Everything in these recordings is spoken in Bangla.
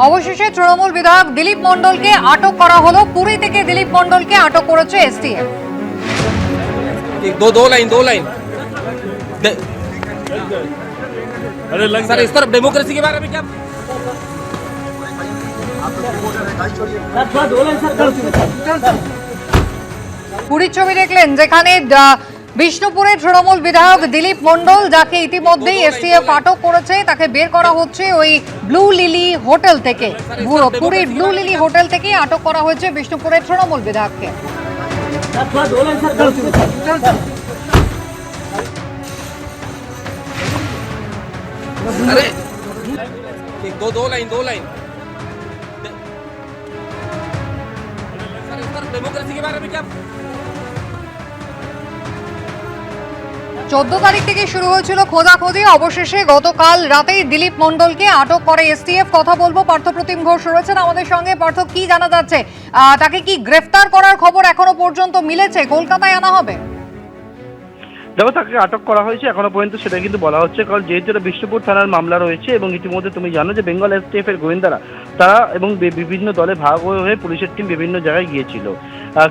অবশেষে তৃণমূল বিধায়ক দিলীপ মণ্ডলকে আটক করা হলো। পুরী থেকে দিলীপ মণ্ডলকে আটক করেছে এসটিএফ। दो लाइन अरे सर इस तरफ डेमोक्रेसी के बारे में क्या পুরীর ছবি দেখলেন, যেখানে বিষ্ণুপুরে তৃণমূল বিধায়ক দিলীপ মণ্ডল, যাকে ইতিমধ্যেই এসটিএফ আটক করেছে, তাকে বের করা হচ্ছে ওই ব্লু লিলি হোটেল থেকে। পুরীর ব্লু লিলি হোটেল থেকে আটক করা হয়েছে বিষ্ণুপুরের তৃণমূল বিধায়ককে। अरे दो लाइन सर इस तरफ डेमोक्रेसी के बारे में क्या 14 তারিখ থেকে শুরু হয়েছিল খোঁজাখুঁজি। অবশেষে গতকাল রাতেই দিলীপ মণ্ডলকে আটক করে এসটিএফ। কথা বলবো, পার্থপ্রতিম ঘোষ রয়েছেন আমাদের সঙ্গে। পার্থ, কি জানা যাচ্ছে? তাকে কি গ্রেফতার করার খবর এখনো পর্যন্ত মিলেছে? কলকাতায় আনা হবে? দেখো, তাকে আটক করা হয়েছে এখনো পর্যন্ত সেটা কিন্তু বলা হচ্ছে, কারণ যেহেতু এটা বিষ্ণুপুর থানার মামলা রয়েছে এবং ইতিমধ্যে তুমি জানো যে বেঙ্গল এসটিএফ এর গোয়েন্দারা তারা এবং বিভিন্ন দলে ভাগ হয়ে পুলিশের টিম বিভিন্ন জায়গায় গিয়েছিল।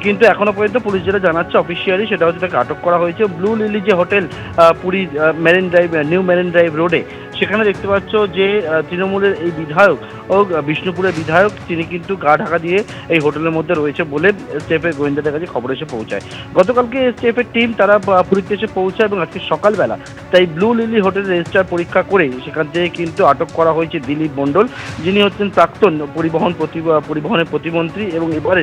কিন্তু এখনো পর্যন্ত পুলিশ যেটা জানাচ্ছে অফিসিয়ালি, সেটা হচ্ছে তাকে আটক করা হয়েছে ব্লু লিলি যে hotel Puri marine drive, new marine drive রোডে। সেখানে দেখতে পাচ্ছ যে তৃণমূলের এই বিধায়ক ও বিষ্ণুপুরের বিধায়ক, তিনি কিন্তু গা ঢাকা দিয়ে এই হোটেলের মধ্যে রয়েছে বলে এসটিএফের গোয়েন্দাদের কাছে খবর এসে পৌঁছায়। গতকালকে এসটিএফের টিম তারা পুরীতে এসে পৌঁছায় এবং আজকে সকালবেলা তাই ব্লু লিলি হোটেলের রেজিস্টার পরীক্ষা করে সেখান থেকে কিন্তু আটক করা হয়েছে দিলীপ মণ্ডল, যিনি হচ্ছেন প্রাক্তন পরিবহনের প্রতিমন্ত্রী এবং এবারে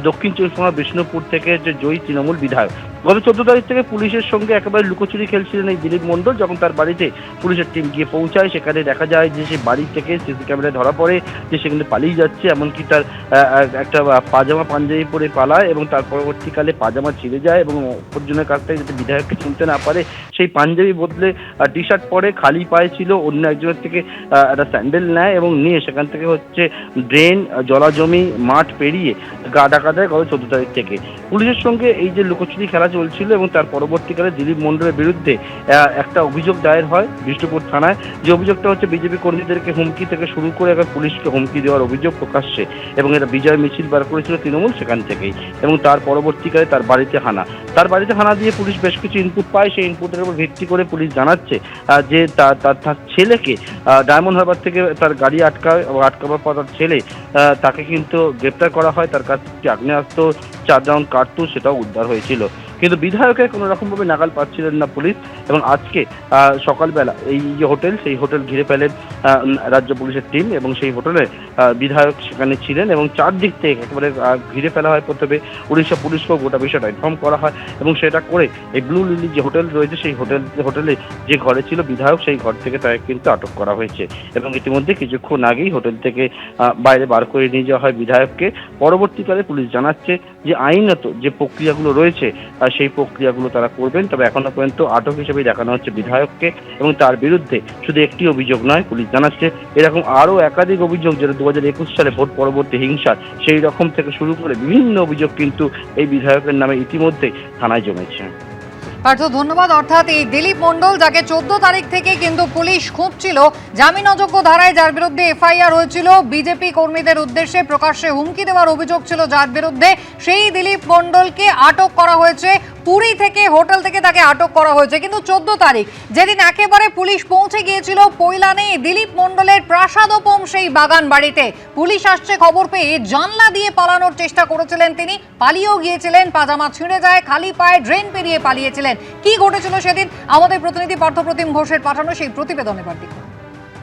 দক্ষিণ চব্বিশ পরগনা বিষ্ণুপুর থেকে যে জয়ী তৃণমূল বিধায়ক। গত 14 তারিখ থেকে পুলিশের সঙ্গে একেবারে লুকোচুরি খেলছিলেন এই দিলীপ মণ্ডল। যখন তার বাড়িতে পুলিশের টিম গিয়ে পৌঁছায়, সেখানে দেখা যায় যে সে বাড়ি থেকে সিসি ক্যামেরায় ধরা পড়ে যে সেখানে পালিয়ে যাচ্ছে, এমনকি তার একটা পাজামা পাঞ্জাবি পরে পালায় এবং তার পরবর্তীকালে পাজামা ছিঁড়ে যায় এবং অপরজনের কাছ থেকে যাতে বিধায়ককে চিনতে না পারে সেই পাঞ্জাবি বদলে টি শার্ট পরে, খালি পায়ে ছিল, অন্য একজনের থেকে একটা স্যান্ডেল নেয় এবং নিয়ে সেখান থেকে হচ্ছে ড্রেন, জলাজমি, মাঠ পেরিয়ে গা ঢাকা দেয় গত 14 তারিখ থেকে। পুলিশের সঙ্গে এই যে লুকোচুরি খেলা চলছিল এবং তার পরবর্তীকালে দিলীপ মণ্ডলের বিরুদ্ধে একটা অভিযোগ দায়ের হয় বিষ্ণুপুর থানায়। যে অভিযোগটা হচ্ছে বিজেপি কর্মীদেরকে হুমকি থেকে শুরু করে এখন পুলিশকে হুমকি দেওয়ার অভিযোগ প্রকাশ্যে, এবং এটা বিজয় মিছিল বার করেছিল তৃণমূল সেখান থেকেই। এবং তার পরবর্তীকালে তার বাড়িতে হানা দিয়ে পুলিশ বেশ কিছু ইনপুট পায়। সেই ইনপুটের উপর ভিত্তি করে পুলিশ জানাচ্ছে যে তার ছেলেকে ডায়মন্ড হারবার থেকে তার গাড়ি আটকাবার পর তার ছেলে তাকে কিন্তু গ্রেপ্তার করা হয়। তার কাছ থেকে আগ্নেয়াস্ত্র, 4 রাউন্ড কার্তুজ সেটাও উদ্ধার হয়েছিল। কিন্তু বিধায়কের কোনো রকমভাবে নাগাল পাচ্ছিলেন না পুলিশ, এবং আজকে সকালবেলা এই যে হোটেল, সেই হোটেল ঘিরে ফেলেন রাজ্য পুলিশের টিম এবং সেই হোটেলে বিধায়ক সেখানে ছিলেন এবং চারদিক থেকে একেবারে ঘিরে ফেলা হয়। প্রথমে উড়িষ্যা পুলিশকেও গোটা বিষয়টা ইনফর্ম করা হয় এবং সেটা করে এই ব্লু লিলি যে হোটেল রয়েছে সেই হোটেলে যে ঘরে ছিল বিধায়ক, সেই ঘর থেকে তাকে কিন্তু আটক করা হয়েছে এবং ইতিমধ্যে কিছুক্ষণ আগেই হোটেল থেকে বাইরে বার করে নিয়ে যাওয়া হয় বিধায়ককে। পরবর্তীকালে পুলিশ জানাচ্ছে যে আইনত যে প্রক্রিয়াগুলো রয়েছে সেই প্রক্রিয়াগুলো তারা করবেন। তবে এখনো পর্যন্ত আটক হিসেবে দেখানো হচ্ছে বিধায়ককে এবং তার বিরুদ্ধে শুধু একটি অভিযোগ নয়, পুলিশ জানাচ্ছে এরকম আরও একাধিক অভিযোগ, যেটা 2021 সালে ভোট পরবর্তী হিংসার সেই রকম থেকে শুরু করে বিভিন্ন অভিযোগ কিন্তু এই বিধায়কের নামে ইতিমধ্যে থানায় জমেছে। পার্থ, ধন্যবাদ। অর্থাৎ এই দিলীপ মণ্ডল, যাকে 14 তারিখ থেকে কিন্তু পুলিশ খুঁজছিল জামিন অযোগ্য ধারায়, যার বিরুদ্ধে এফআইআর হয়েছিল, বিজেপি কর্মীদের উদ্দেশ্যে প্রকাশ্যে হুমকি দেওয়ার অভিযোগ ছিল যার বিরুদ্ধে, সেই দিলীপ মণ্ডলকে আটক করা হয়েছে পুরী থেকে, হোটেল থেকে তাকে আটক করা হয়েছে। কিন্তু 14 তারিখ যেদিন একেবারে পুলিশ পৌঁছে গিয়েছিল পৈলানে দিলীপ মণ্ডলের প্রাসাদোপম সেই বাগান বাড়িতে, পুলিশ আসছে খবর পেয়ে জানলা দিয়ে পালানোর চেষ্টা করেছিলেন তিনি, পালিয়েও গিয়েছিলেন, পাজামা ছিঁড়ে যায়, খালি পায়ে ড্রেন পেরিয়ে পালিয়েছিলেন। কি ঘটেছিল সেদিন আমাদের প্রতিনিধি পার্থপ্রতিম ঘোষের পাঠানো সেই প্রতিবেদনে বার্তা।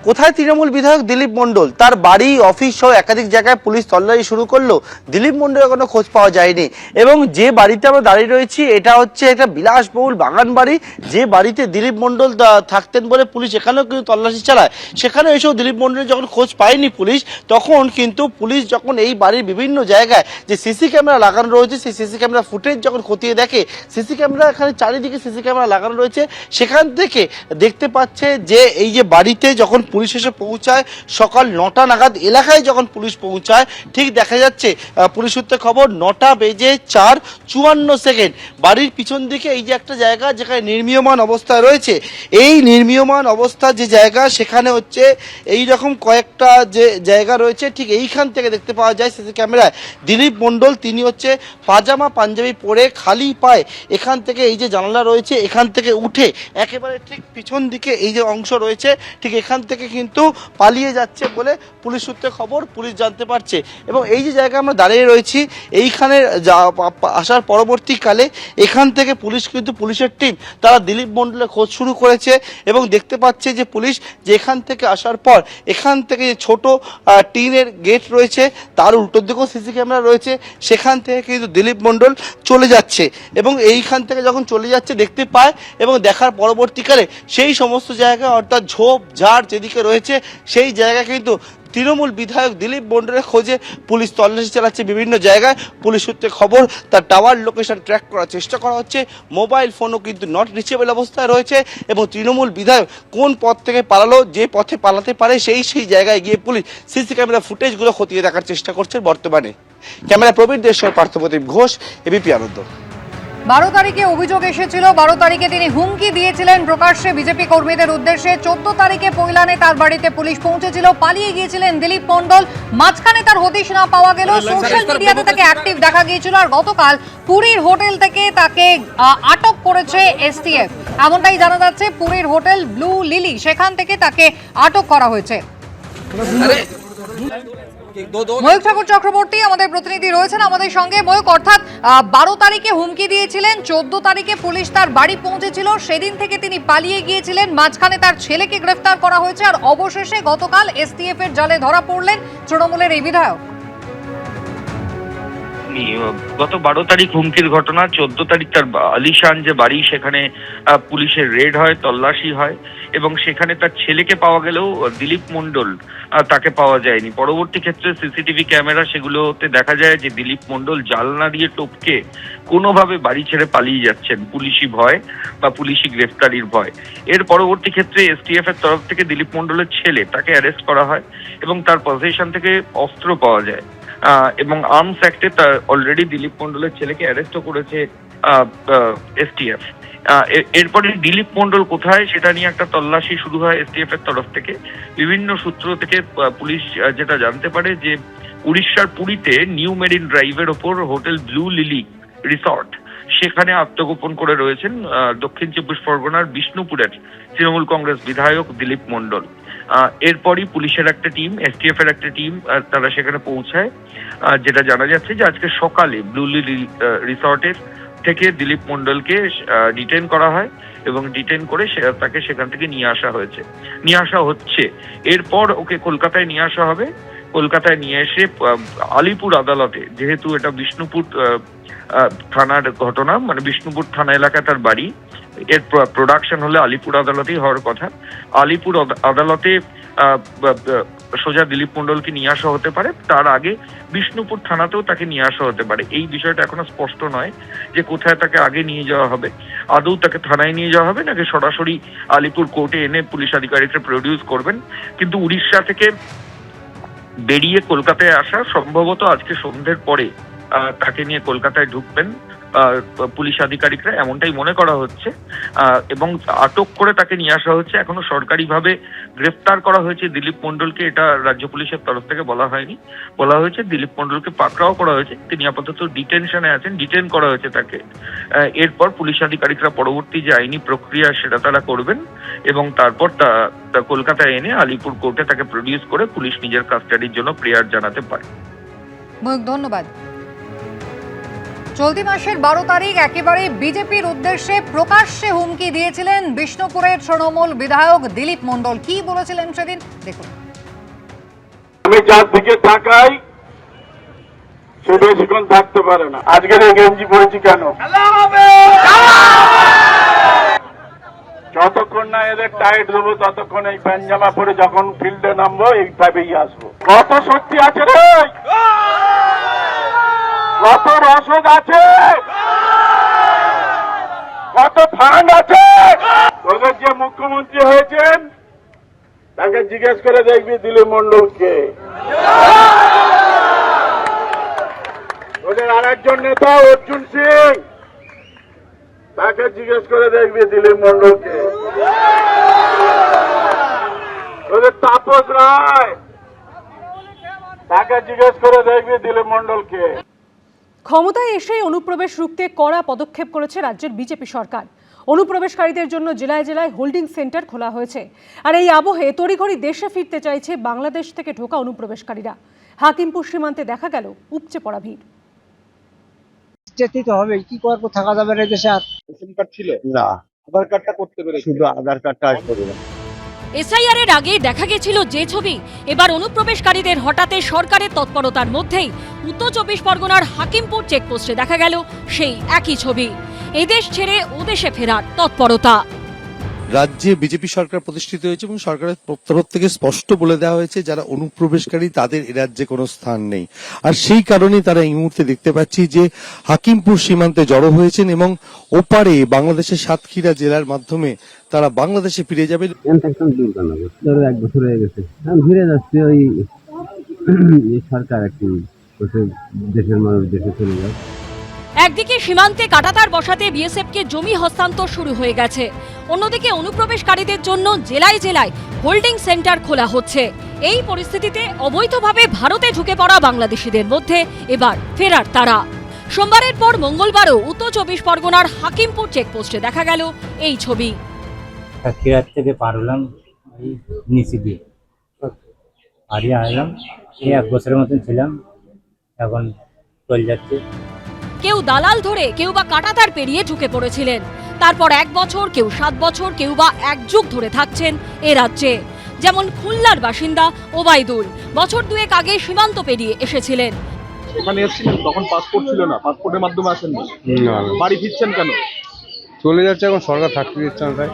কোথায় তৃণমূল বিধায়ক দিলীপ মণ্ডল? তার বাড়ি, অফিস সহ একাধিক জায়গায় পুলিশ তল্লাশি শুরু করলো, দিলীপ মণ্ডলের কোনো খোঁজ পাওয়া যায়নি। এবং যে বাড়িতে আমরা দাঁড়িয়ে রয়েছি এটা হচ্ছে একটা বিলাসবহুল বাগান বাড়ি, যে বাড়িতে দিলীপ মণ্ডল থাকতেন বলে পুলিশ এখানেও কিন্তু তল্লাশি চালায়। সেখানে এসেও দিলীপ মণ্ডলের যখন খোঁজ পায়নি পুলিশ, তখন কিন্তু পুলিশ যখন এই বাড়ির বিভিন্ন জায়গায় যে সিসি ক্যামেরা লাগানো রয়েছে সেই সিসি ক্যামেরা ফুটেজ যখন খতিয়ে দেখে, সিসি ক্যামেরা এখানে চারিদিকে সিসি ক্যামেরা লাগানো রয়েছে, সেখান থেকে দেখতে পাচ্ছে যে এই যে বাড়িতে যখন পুলিশ এসে পৌঁছায় সকাল 9টা নাগাদ। এলাকায় যখন পুলিশ পৌঁছায় ঠিক দেখা যাচ্ছে পুলিশ সূত্রে খবর 9:04:54 বাড়ির পিছন দিকে এই যে একটা জায়গা যেখানে নির্মীয়মান অবস্থায় রয়েছে, এই নির্মীয়মান অবস্থা যে জায়গা সেখানে হচ্ছে এই রকম কয়েকটা যে জায়গা রয়েছে, ঠিক এইখান থেকে দেখতে পাওয়া যায় সিসি ক্যামেরায় দিলীপ মণ্ডল তিনি হচ্ছে পাজামা পাঞ্জাবি পরে খালি পায়ে এখান থেকে এই যে জানালা রয়েছে এখান থেকে উঠে একেবারে ঠিক পিছন দিকে এই যে অংশ রয়েছে ঠিক এখান থেকে কিন্তু পালিয়ে যাচ্ছে বলে পুলিশ সূত্রে খবর, পুলিশ জানতে পারছে। এবং এই যে জায়গায় আমরা দাঁড়িয়ে রয়েছি এইখানে আসার পরবর্তীকালে এখান থেকে পুলিশ কিন্তু পুলিশের টিম তারা দিলীপ মণ্ডলের খোঁজ শুরু করেছে এবং দেখতে পাচ্ছে যে পুলিশ যে এখান থেকে আসার পর এখান থেকে যে ছোট টিনের গেট রয়েছে তার উল্টো দিকেও সিসি ক্যামেরা রয়েছে, সেখান থেকে কিন্তু দিলীপ মণ্ডল চলে যাচ্ছে এবং এইখান থেকে যখন চলে যাচ্ছে দেখতে পায় এবং দেখার পরবর্তীকালে সেই সমস্ত জায়গা অর্থাৎ ঝোপ ঝাড় যেদিকে রয়েছে সেই জায়গা কিন্তু তৃণমূল বিধায়ক দিলীপ মণ্ডলের খোঁজে পুলিশ তল্লাশি চালাচ্ছে বিভিন্ন জায়গায়। পুলিশ সূত্রে খবর তার টাওয়ার লোকেশন ট্র্যাক করার চেষ্টা করা হচ্ছে, মোবাইল ফোনও কিন্তু নট রিচেবল অবস্থায় রয়েছে এবং তৃণমূল বিধায়ক কোন পথ থেকে পালালো, যে পথে পালাতে পারে সেই জায়গায় গিয়ে পুলিশ সিসি ক্যামেরা ফুটেজগুলো খতিয়ে দেখার চেষ্টা করছে বর্তমানে। ক্যামেরা প্রবীর দেশের পার্থপ্রতিম ঘোষ, এবিপি আনন্দ। 12 তারিখে অভিযোগ এসেছিল, 12 তারিখে তিনি হুমকি দিয়েছিলেন প্রকাশ্যে বিজেপি কর্মীদের উদ্দেশ্যে। 14 তারিখে পৈলানে তার বাড়িতে পুলিশ পৌঁছেছিল, পালিয়ে গিয়েছিলেন দিলীপ মণ্ডল। মাঝখানে তার হদিশ না পাওয়া গেল, সোশ্যাল মিডিয়াতে তাকে অ্যাক্টিভ দেখা গিয়েছিল আর গতকাল পুরীর হোটেল থেকে তাকে আটক করেছে এসটিএফ। এমনটাই জানা যাচ্ছে, পুরীর হোটেল ব্লু লিলি সেখান থেকে তাকে আটক করা হয়েছে। ময়ূক ঠাকুর চক্রবর্তী আমাদের প্রতিনিধি রয়েছেন আমাদের সঙ্গে। ময়ূক, অর্থাৎ 12 তারিখে হুমকি দিয়েছিলেন, 14 তারিখে পুলিশ তার বাড়ি পৌঁছেছিল, সেদিন থেকে তিনি পালিয়ে গিয়েছিলেন, মাঝখানে তার ছেলেকে গ্রেফতার করা হয়েছে আর অবশেষে গতকাল এসটিএফ এর জালে ধরা পড়লেন তৃণমূলের এই বিধায়ক। গত 12 তারিখ হুমকির ঘটনা, 14 তারিখ তার আলিশান যে বাড়ি সেখানে পুলিশের রেড হয়, তল্লাশি হয় এবং সেখানে তার ছেলেকে পাওয়া গেলেও দিলীপ মণ্ডল তাকে পাওয়া যায়নি। পরবর্তী ক্ষেত্রে সিসিটিভি ক্যামেরা সেগুলোতে দেখা যায় যে দিলীপ মণ্ডল জানলা দিয়ে টপকে কোনোভাবে বাড়ি ছেড়ে পালিয়ে যাচ্ছেন পুলিশি ভয় বা পুলিশি গ্রেফতারির ভয়। এর পরবর্তী ক্ষেত্রে এসটিএফ এর তরফ থেকে দিলীপ মণ্ডলের ছেলে তাকে অ্যারেস্ট করা হয় এবং তার পজিশন থেকে অস্ত্র পাওয়া যায় এবং আর্মস অ্যাক্টে তার অলরেডি দিলীপ মণ্ডলের ছেলেকে অ্যারেস্টও করেছে এসটিএফ। এরপরে দিলীপ মণ্ডল কোথায় সেটা নিয়ে একটা তল্লাশি শুরু হয় এসটিএফ এর তরফ থেকে। বিভিন্ন সূত্র থেকে পুলিশ যেটা জানতে পারে যে উড়িষ্যার পুরীতে নিউ মেরিন ড্রাইভের ওপর হোটেল ব্লু লিলি রিসর্ট সেখানে আত্মগোপন করে রয়েছেন দক্ষিণ 24 পরগনার বিষ্ণুপুরের তৃণমূল কংগ্রেস বিধায়ক দিলীপ মণ্ডল। এরপরই পুলিশের একটা টিম, এসটিএফ এর একটা টিম তারা সেখানে পৌঁছায়। যেটা জানা যাচ্ছে যে আজকে সকালে ব্লু লিলি রিসর্টের থেকে দিলীপ মণ্ডলকে ডিটেইন করা হয় এবং ডিটেইন করে তাকে সেখান থেকে নিয়ে আসা হচ্ছে। এরপর ওকে কলকাতায় নিয়ে আসা হবে। কলকাতায় নিয়ে এসে আলিপুর আদালতে, যেহেতু এটা বিষ্ণুপুর থানার ঘটনা, মানে বিষ্ণুপুর থানা এলাকায় তার বাড়ি, এর প্রোডাকশন হলে আলিপুর আদালতেই হওয়ার কথা। আলিপুর আদালতে সোজা দিলীপ মণ্ডলকে নিয়ে আসা হতে পারে, তার আগে বিষ্ণুপুর থানাতেও তাকে নিয়ে আসা হতে পারে। এই বিষয়টা এখনো স্পষ্ট নয় যে কোথায় তাকে আগে নিয়ে যাওয়া হবে, আদৌ তাকে থানায় নিয়ে যাওয়া হবে নাকি সরাসরি আলিপুর কোর্টে এনে পুলিশ আধিকারিকরা প্রডিউস করবেন। কিন্তু উড়িষ্যা থেকে বেরিয়ে কলকাতায় আসা সম্ভবত আজকে সন্ধ্যের পরে তাকে নিয়ে কলকাতায় ঢুকবেন পুলিশ আধিকারিকরা, এমনটাই মনে করা হচ্ছে এবং আটক করে তাকে নিয়ে আসা হচ্ছে। এখনো সরকারিভাবে গ্রেফতার করা হয়েছে দিলীপ মণ্ডলকে, এটা রাজ্য পুলিশের তরফ থেকে বলা হয়নি। বলা হয়েছে দিলীপ মণ্ডলকে পাকড়াও করা হয়েছে, তিনি আপাতত ডিটেনশনে আছেন, ডিটেন করা হয়েছে তাকে। এরপর পুলিশ আধিকারিকরা পরবর্তী যে আইনি প্রক্রিয়া সেটা তারা করবেন এবং তারপর কলকাতায় এনে আলিপুর কোর্টে তাকে প্রডিউস করে পুলিশ নিজের কাস্টাডির জন্য প্রেয়ার জানাতে পারে। ধন্যবাদ। চলতি মাসের 12 তারিখ একেবারে বিজেপির উদ্দেশ্যে প্রকাশ্যে হুমকি দিয়েছিলেন বিষ্ণুপুরের তৃণমূল বিধায়ক দিলীপ মণ্ডল। কি বলেছিলেন সেদিন দেখুন। আমি যার দিকে তাকাই সে বেশিক্ষণ থাকতে পারে না। আজকের এই গেঞ্জি পড়েছি কেন? যতক্ষণ না এদের টাইট দেবো ততক্ষণ এই প্যান্ট পরে যখন ফিল্ডে নামবো এইভাবেই আসবো। কত শক্তি আছে রে, কত রসদ আছে, কত ফান্ড আছে। তোদের যে মুখ্যমন্ত্রী হয়েছেন তাকে জিজ্ঞেস করে দেখবি দিলীপ মণ্ডলকে। ওদের আরেকজন নেতা অর্জুন সিং, তাকে জিজ্ঞেস করে দেখবি দিলীপ মণ্ডলকে। ওদের তাপস রায়, তাকে জিজ্ঞেস করে দেখবি দিলীপ মণ্ডলকে। ক্ষমতায় এসেই অনুপ্রবেশ রুখতে কড়া পদক্ষেপ করেছে রাজ্যের বিজেপি সরকার। অনুপ্রবেশকারীদের জন্য জেলায় জেলায় হোল্ডিং সেন্টার খোলা হয়েছে। আর এই আবহে তড়িঘড়ি দেশে ফিরতে চাইছে বাংলাদেশ থেকে ঢোকা অনুপ্রবেশকারীরা। হাকিমপুর সীমান্তে দেখা গেল উপচে পড়া ভিড়। যেতেই তো হবে, কি করবো, থাকা যাবে না দেশে আর। রেশন কার্ড ছিল না, আধার কার্ডটা করতে পেরেছি, শুধু আধার কার্ডটা আজ করে না। এসআইআর এর আগে দেখা গেছিল যে ছবি, এবার অনুপ্রবেশকারীদের হঠাতে সরকারের তৎপরতার মধ্যেই উত্তর 24 পরগনার হাকিমপুর চেকপোস্টে দেখা গেল সেই একই ছবি। এদেশ ছেড়ে ওদেশে ফেরার তৎপরতা। রাজ্যে বিজেপি সরকার প্রতিষ্ঠিত হয়েছে এবং সরকারের তরফ থেকে স্পষ্ট বলে দেওয়া হয়েছে যারা অনুপ্রবেশকারী তাদের এ রাজ্যে কোনো স্থান নেই। আর সেই কারণেই তারা এই মুহূর্তে দেখতে পাচ্ছি যে হাকিমপুর সীমান্তে জড়ো হয়েছেন এবং ওপারে বাংলাদেশের সাতক্ষীরা জেলার মাধ্যমে তারা বাংলাদেশে ফিরে যাবে। এক বছর হয়ে গেছে, ঘুরে যাচ্ছে ওই সরকার একটি দেশের মানুষ দেশে চলে যায়। একদিকে সীমান্তে কাঁটাতার বসাতে বিএসএফকে জমি হস্তান্তর শুরু হয়ে গেছে, অন্যদিকে অনুপ্রবেশকারীদের জন্য জেলায় জেলায় হোল্ডিং সেন্টার খোলা হচ্ছে। এই পরিস্থিতিতে অবৈধভাবে ভারতে ঢুকে পড়া বাংলাদেশিদের মধ্যে এবার ফেরার তারা। সোমবারের পর মঙ্গলবারও উত্তর 24 পরগনার হাকিমপুর চেকপোস্টে দেখা গেল এই ছবি। সাতক্ষীরা থেকে পার হলাম নিচে দিয়ে, হারিয়ে আসলাম। এই এক বছরের মতন ছিলাম, এখন চলে যাচ্ছে। কেউ দালাল ধরে, কেউ বা কাঁটাতার পেরিয়ে ঢুকে পড়েছিলেন। তারপর 1 বছর, কেউ 7 বছর, কেউ বা 1 যুগ ধরে থাকছেন এ রাজ্যে। যেমন খুলনার বাসিন্দা ওবায়দুল বছর 2 আগে সীমান্ত পেরিয়ে এসেছিলেন। এখানে এসেছিলেন তখন পাসপোর্ট ছিল না, পাসপোর্টের মাধ্যমে আসেন না, বাড়ি ফিরছেন কেন? চলে যাচ্ছে, এখন সরকার থাকতে দিচ্ছে না তাই।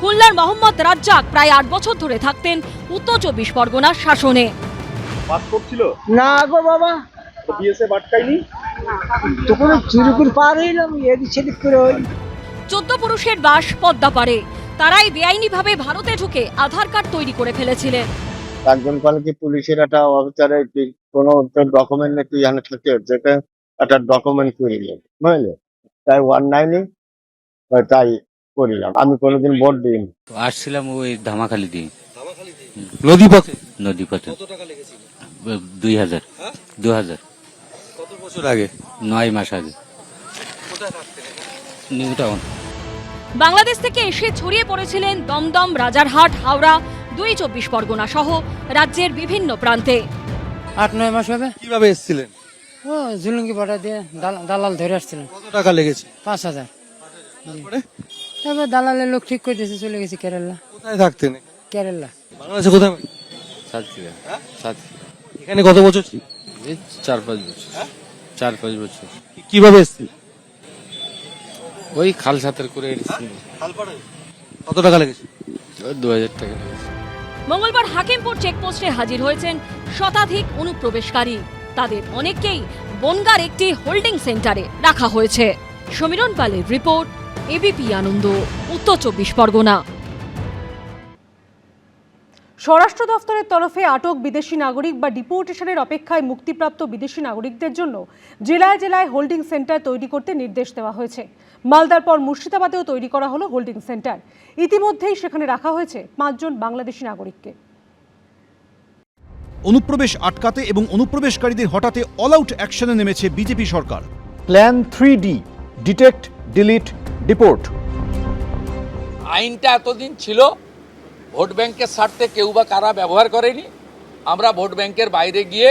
খুলনার মোহাম্মদ রাজ্জাক প্রায় 8 বছর ধরে থাকতেন উত্তর 24 পরগনার শাসনে। পাসপোর্ট ছিল না গো বাবা, বিএসএফ আটকায়নি তো কোনো চুরি করে পার হইলাম, এদিক সেদিক করে ওই 14 পুরুষের বাস পদ্মাপাড়ে। তারাই বেআইনিভাবে ভারতে ঢুকে আধার কার্ড তৈরি করে ফেলেছিলেন। একজন বলে কি পুলিশের একটা অফিসারে কোনো ডকুমেন্ট নাকি এখানে থাকে, যেটা একটা ডকুমেন্ট করিলেন, বুঝলে, তাই 190 তাই করিলাম। আমি কোনোদিন ভোট দিইনি। আসছিলাম ওই ধামাখালি দিয়ে, নদী পথে। নদী পথে। 2000। 2000। কত বছর আগে? 9 মাস আগে। New town. বাংলাদেশ থেকে এসে ছড়িয়ে পড়েছিলেন দমদম, রাজারহাট, হাওড়া, 24 পরগনা সহ রাজ্যের বিভিন্ন প্রান্তে। 8-9 মাস হবে। কিভাবে এসেছিলেন? ও জুলুঙ্গি পাঠা দিয়ে দালাল ধরে আসছিলেন। কত টাকা লেগেছে? 5000। তারপরে তারপর দালালের লোক ঠিক করে দিয়েছে, চলে গেছি কেরালা। কোথায় থাকতেন? কেরালা। বাংলাদেশে কোথায়? সাতক্ষীরা। সাতক্ষীরা। এখানে কত বছর ছিল? 4-5 বছর। 4-5 বছর। কিভাবে এসেছিলেন? ওই খাল সাঁতার করে এসেছি। কত টাকা লেগেছে? 2000 টাকা লেগেছে। মঙ্গলবার হাকিমপুর চেকপোস্টে হাজির হয়েছেন শতাধিক অনুপ্রবেশকারী। তাদের অনেককেই বনগাঁর একটি হোল্ডিং সেন্টারে রাখা হয়েছে। সমীরণ পালের রিপোর্ট, এবিপি আনন্দ, উত্তর 24 পরগনা। স্বরাষ্ট্র দফতরের তরফে আটক বিদেশি নাগরিক বা ডিপোর্টেশনের অপেক্ষায় মুক্তিপ্রাপ্ত বিদেশি নাগরিকদের জন্য জেলায় জেলায় হোল্ডিং সেন্টার তৈরি করতে নির্দেশ দেওয়া হয়েছে। মালদার পর মুর্শিদাবাদেও তৈরি করা হলো হোল্ডিং সেন্টার। ইতিমধ্যেই সেখানে রাখা হয়েছে 5 জন বাংলাদেশি নাগরিককে। অনুপ্রবেশ আটকাতে এবং অনুপ্রবেশকারীদের হঠাতে অল আউট অ্যাকশনে নেমেছে বিজেপি সরকার। Plan 3D, detect, delete, deport. আইনটা এতদিন ছিল, ভোট ব্যাংকের স্বার্থে কেউ বা কারা ব্যবহার করেনি। আমরা ভোট ব্যাংকের বাইরে গিয়ে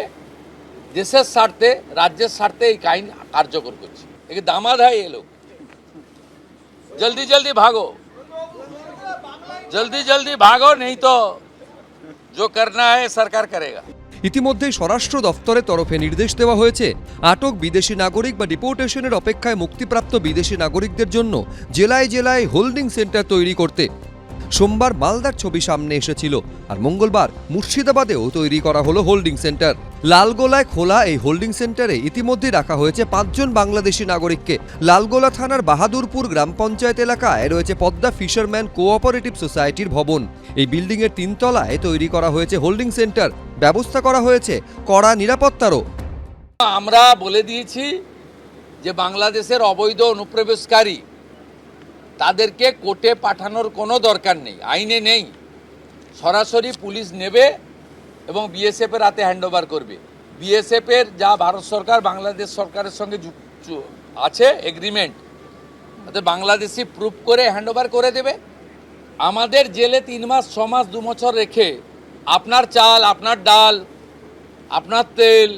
দেশের স্বার্থে, রাজ্যের স্বার্থে এই আইন কার্যকর করছি। একে দামাদ হয় এ লোক। জলদি জলদি ভাগো, জলদি জলদি ভাগো, নেই তো जो करना है सरकार करेगा। ইতিমধ্যেই স্বরাষ্ট্র দফতরের তরফে নির্দেশ দেওয়া হয়েছে আটক বিদেশি নাগরিক বা ডিপোর্টেশনের অপেক্ষায় মুক্তিপ্রাপ্ত বিদেশি নাগরিকদের জন্য জেলায় জেলায় হোল্ডিং সেন্টার তৈরি করতে। সোমবার মালদার ছবি সামনে এসেছিল, আর মঙ্গলবার মুর্শিদাবাদেও তৈরি করা হলো হোল্ডিং সেন্টার। লালগোলায় খোলা এই হোল্ডিং সেন্টারে ইতিমধ্যে রাখা হয়েছে 5 জন বাংলাদেশি নাগরিককে। লালগোলা থানার বাহাদুরপুর গ্রাম পঞ্চায়েত এলাকায় রয়েছে পদ্মা ফিশারম্যান কোঅপারেটিভ সোসাইটির ভবন। এই বিল্ডিংয়ের 3 তলায় তৈরি করা হয়েছে হোল্ডিং সেন্টার। ব্যবস্থা করা হয়েছে কড়া নিরাপত্তারও। আমরা বলে দিয়েছি যে বাংলাদেশের অবৈধ অনুপ্রবেশকারী তাদেরকে কোর্টে পাঠানোর কোনো দরকার নেই, আইনে নেই। সরাসরি পুলিশ নেবে এবং বিএসএফের হাতে হ্যান্ডওভার করবে। বিএসএফের যা ভারত সরকার বাংলাদেশ সরকারের সঙ্গে আছে এগ্রিমেন্ট, তাতে বাংলাদেশি প্রুফ করে হ্যান্ডওভার করে দেবে। আমাদের জেলে 3 মাস 6 মাস 2 বছর রেখে আপনার চাল, আপনার ডাল, আপনার তেল,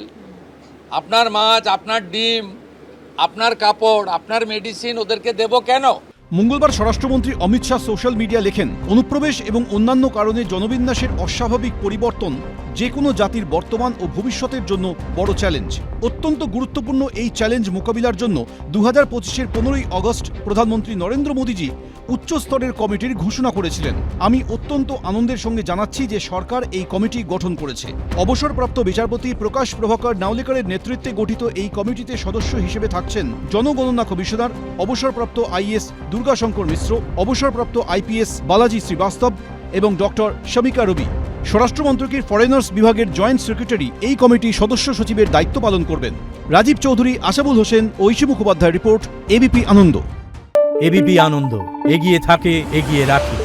আপনার মাছ, আপনার ডিম, আপনার কাপড়, আপনার মেডিসিন ওদেরকে দেব কেন? মঙ্গলবার স্বরাষ্ট্রমন্ত্রী অমিত শাহ সোশ্যাল মিডিয়া লেখেন, অনুপ্রবেশ এবং অন্যান্য কারণে জনবিন্যাসের অস্বাভাবিক পরিবর্তন যে কোনো জাতির বর্তমান ও ভবিষ্যতের জন্য বড় চ্যালেঞ্জ। অত্যন্ত গুরুত্বপূর্ণ এই চ্যালেঞ্জ মোকাবিলার জন্য 2025-এর 15ই আগস্ট প্রধানমন্ত্রী নরেন্দ্র মোদীজি উচ্চ স্তরের কমিটির ঘোষণা করেছিলেন। আমি অত্যন্ত আনন্দের সঙ্গে জানাচ্ছি যে সরকার এই কমিটি গঠন করেছে। অবসরপ্রাপ্ত বিচারপতি প্রকাশ প্রভাকর নাওলেকরের নেতৃত্বে গঠিত এই কমিটিতে সদস্য হিসেবে থাকছেন জনগণনা কমিশনার, অবসরপ্রাপ্ত আইএস দুর্গাশঙ্কর মিশ্র, অবসরপ্রাপ্ত আইপিএস বালাজি শ্রীবাস্তব এবং ডক্টর শমিকা রবি। স্বরাষ্ট্র মন্ত্রকের ফরেনার্স বিভাগের জয়েন্ট সেক্রেটারি এই কমিটির সদস্য সচিবের দায়িত্ব পালন করবেন। রাজীব চৌধুরী, আশাবুল হোসেন, ঐশী মুখোপাধ্যায় রিপোর্ট, এবিপি আনন্দ। এবিপি আনন্দ, এগিয়ে থাকে, এগিয়ে রাখে।